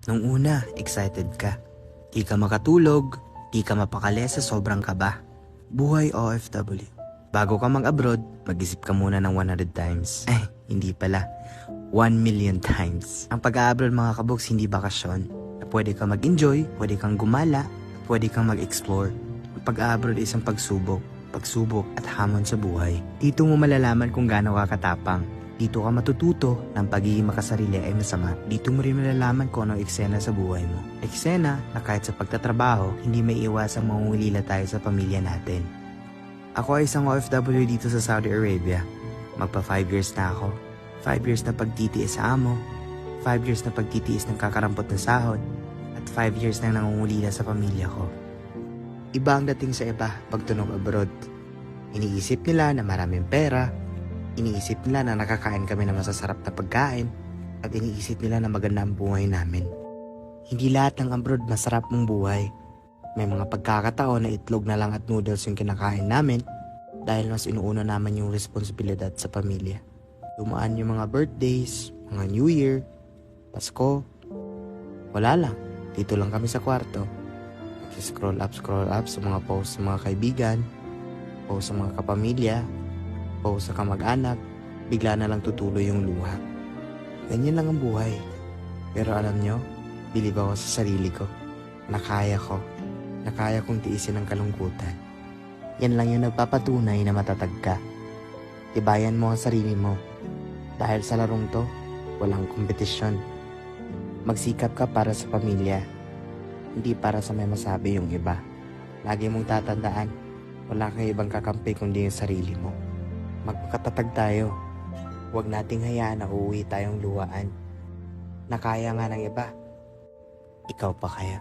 Nung una, excited ka. Di ka makatulog, di ka mapakali sa sobrang kaba. Buhay OFW. Bago ka mag-abroad, mag-isip ka muna ng 100 times. Hindi pala. 1,000,000 times. Ang pag-a-abroad mga kaboks, hindi bakasyon. Pwede kang mag-enjoy, pwede kang gumala, pwede kang mag-explore. Ang pag-a-abroad ay isang pagsubok at hamon sa buhay. Dito mo malalaman kung gaano ka katapang. Dito ka matututo ng pagiging makasarili ay masama. Dito mo rin malalaman kung anong eksena sa buhay mo. Eksena na kahit sa pagtatrabaho, hindi may iwasang mangungulila tayo sa pamilya natin. Ako ay isang OFW dito sa Saudi Arabia. Magpa 5 years na ako. 5 years na pagtitiis sa amo. 5 years na pagtitiis ng kakarampot na sahod. At 5 years na nangungulila sa pamilya ko. Iba ang dating sa iba pag tunog abroad. Iniisip nila na maraming pera. Iniisip nila na nakakain kami ng masasarap na pagkain at iniisip nila na maganda ang buhay namin. Hindi lahat ng abroad masarap mong buhay. May mga pagkakataon na itlog na lang at noodles yung kinakain namin dahil mas inuuna naman yung responsibilidad sa pamilya. Dumaan yung mga birthdays, mga New Year, Pasko. Wala lang, dito lang kami sa kwarto. Scroll up sa mga posts sa mga kaibigan, posts sa mga kapamilya, o sa kamag-anak, bigla na lang tutuloy yung luha. Ganyan lang ang buhay. Pero alam nyo, bilib ako sa sarili ko. Nakaya kong tiisin ang kalungkutan. Yan lang yung nagpapatunay na matatag ka. Tibayan mo ang sarili mo. Dahil sa larong to, walang kompetisyon. Magsikap ka para sa pamilya, hindi para sa may masabi yung iba. Lagi mong tatandaan, wala kang ibang kakampi kundi yung sarili mo. Magpakatatag tayo. Huwag nating hayaan na uuwi tayong luhaan. Nakaya nga ng iba. Ikaw pa kaya?